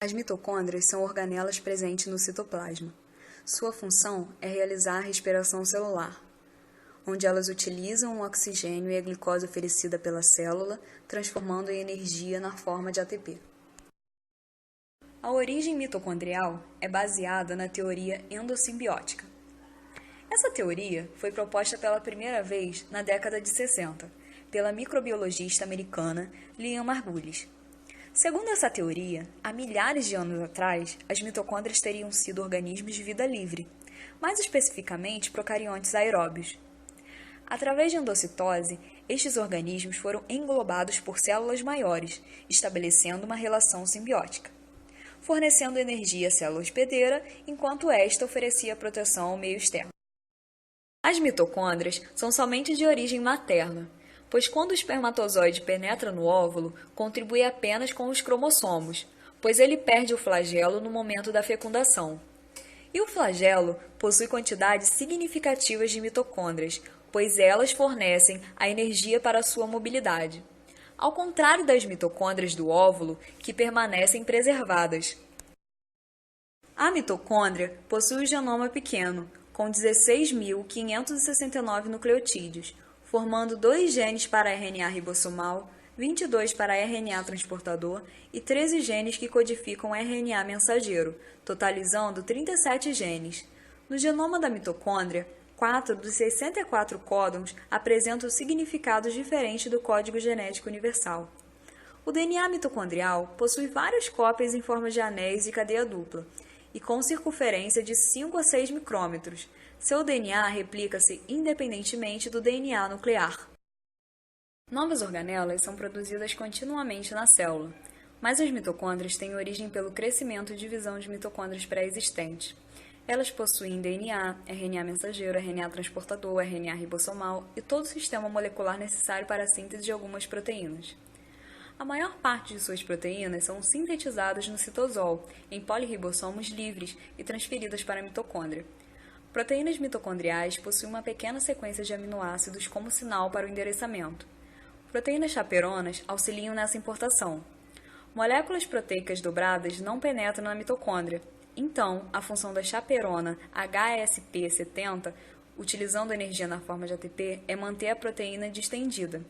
As mitocôndrias são organelas presentes no citoplasma. Sua função é realizar a respiração celular, onde elas utilizam o oxigênio e a glicose oferecida pela célula, transformando em energia na forma de ATP. A origem mitocondrial é baseada na teoria endossimbiótica. Essa teoria foi proposta pela primeira vez na década de 60, pela microbiologista americana Lynn Margulis. Segundo essa teoria, há milhares de anos atrás, as mitocôndrias teriam sido organismos de vida livre, mais especificamente procariontes aeróbios. Através de endocitose, estes organismos foram englobados por células maiores, estabelecendo uma relação simbiótica, fornecendo energia à célula hospedeira, enquanto esta oferecia proteção ao meio externo. As mitocôndrias são somente de origem materna, pois quando o espermatozoide penetra no óvulo, contribui apenas com os cromossomos, pois ele perde o flagelo no momento da fecundação. E o flagelo possui quantidades significativas de mitocôndrias, pois elas fornecem a energia para sua mobilidade, ao contrário das mitocôndrias do óvulo, que permanecem preservadas. A mitocôndria possui o genoma pequeno, com 16.569 nucleotídeos, formando 2 genes para RNA ribossomal, 22 para RNA transportador e 13 genes que codificam RNA mensageiro, totalizando 37 genes. No genoma da mitocôndria, 4 dos 64 códons apresentam significados diferentes do código genético universal. O DNA mitocondrial possui várias cópias em forma de anéis de cadeia dupla, e com circunferência de 5 a 6 micrômetros. Seu DNA replica-se independentemente do DNA nuclear. Novas organelas são produzidas continuamente na célula, mas as mitocôndrias têm origem pelo crescimento e divisão de mitocôndrias pré-existentes. Elas possuem DNA, RNA mensageiro, RNA transportador, RNA ribossomal e todo o sistema molecular necessário para a síntese de algumas proteínas. A maior parte de suas proteínas são sintetizadas no citosol, em polirribossomos livres e transferidas para a mitocôndria. Proteínas mitocondriais possuem uma pequena sequência de aminoácidos como sinal para o endereçamento. Proteínas chaperonas auxiliam nessa importação. Moléculas proteicas dobradas não penetram na mitocôndria. Então, a função da chaperona HSP70, utilizando a energia na forma de ATP, é manter a proteína distendida.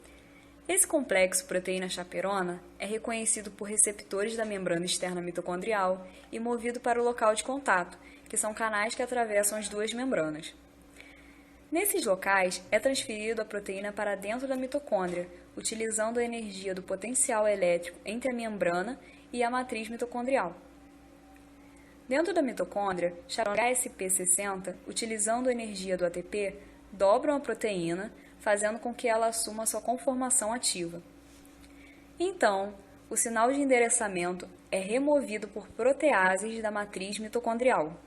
Esse complexo proteína-chaperona é reconhecido por receptores da membrana externa mitocondrial e movido para o local de contato, que são canais que atravessam as duas membranas. Nesses locais, é transferido a proteína para dentro da mitocôndria, utilizando a energia do potencial elétrico entre a membrana e a matriz mitocondrial. Dentro da mitocôndria, chaperona HSP60, utilizando a energia do ATP, dobram a proteína, fazendo com que ela assuma sua conformação ativa. Então, o sinal de endereçamento é removido por proteases da matriz mitocondrial.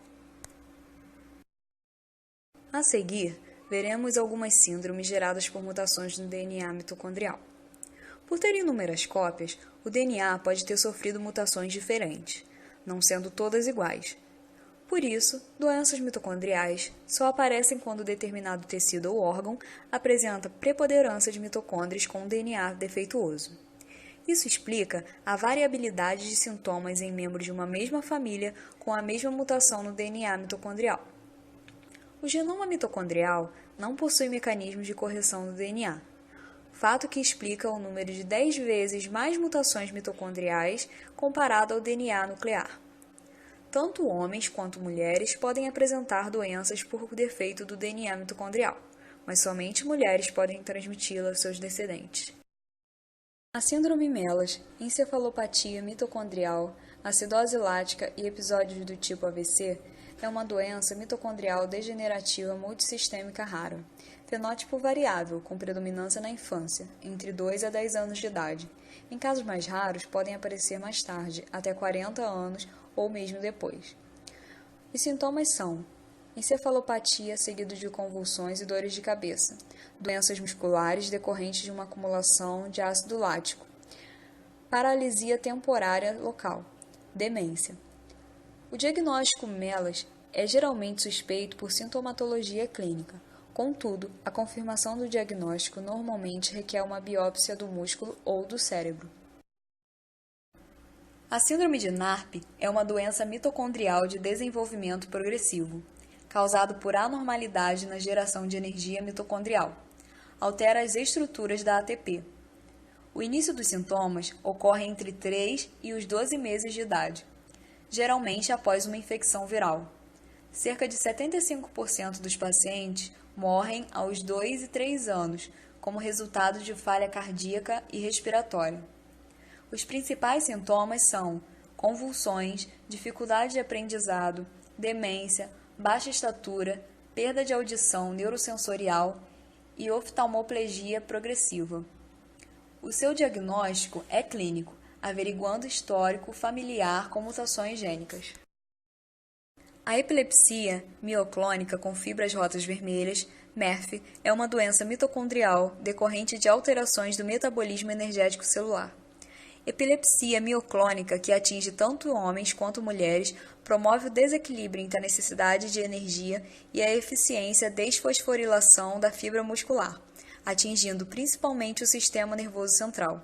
A seguir, veremos algumas síndromes geradas por mutações no DNA mitocondrial. Por ter inúmeras cópias, o DNA pode ter sofrido mutações diferentes, não sendo todas iguais. Por isso, doenças mitocondriais só aparecem quando determinado tecido ou órgão apresenta preponderância de mitocôndrias com DNA defeituoso. Isso explica a variabilidade de sintomas em membros de uma mesma família com a mesma mutação no DNA mitocondrial. O genoma mitocondrial não possui mecanismos de correção do DNA, fato que explica o número de 10 vezes mais mutações mitocondriais comparado ao DNA nuclear. Tanto homens quanto mulheres podem apresentar doenças por defeito do DNA mitocondrial, mas somente mulheres podem transmiti-la aos seus descendentes. A síndrome MELAS, encefalopatia mitocondrial, acidose lática e episódios do tipo AVC é uma doença mitocondrial degenerativa multissistêmica rara, fenótipo variável, com predominância na infância, entre 2 a 10 anos de idade. Em casos mais raros, podem aparecer mais tarde, até 40 anos ou mesmo depois. Os sintomas são encefalopatia seguido de convulsões e dores de cabeça, doenças musculares decorrentes de uma acumulação de ácido lático, paralisia temporária local, demência. O diagnóstico MELAS é geralmente suspeito por sintomatologia clínica. Contudo, a confirmação do diagnóstico normalmente requer uma biópsia do músculo ou do cérebro. A síndrome de NARP é uma doença mitocondrial de desenvolvimento progressivo, causado por anormalidade na geração de energia mitocondrial. Altera as estruturas da ATP. O início dos sintomas ocorre entre 3 e os 12 meses de idade, geralmente após uma infecção viral. Cerca de 75% dos pacientes morrem aos 2 e 3 anos, como resultado de falha cardíaca e respiratória. Os principais sintomas são convulsões, dificuldade de aprendizado, demência, baixa estatura, perda de audição neurosensorial e oftalmoplegia progressiva. O seu diagnóstico é clínico, averiguando histórico familiar com mutações gênicas. A epilepsia mioclônica com fibras rotas vermelhas, MERF, é uma doença mitocondrial decorrente de alterações do metabolismo energético celular. Epilepsia mioclônica, que atinge tanto homens quanto mulheres, promove o desequilíbrio entre a necessidade de energia e a eficiência desfosforilação da fibra muscular, atingindo principalmente o sistema nervoso central.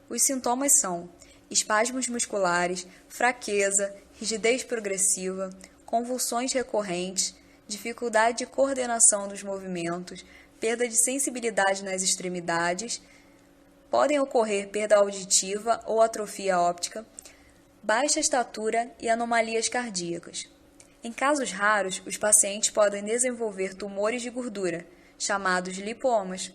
Os sintomas são espasmos musculares, fraqueza, rigidez progressiva, convulsões recorrentes, dificuldade de coordenação dos movimentos, perda de sensibilidade nas extremidades, podem ocorrer perda auditiva ou atrofia óptica, baixa estatura e anomalias cardíacas. Em casos raros, os pacientes podem desenvolver tumores de gordura, chamados lipomas.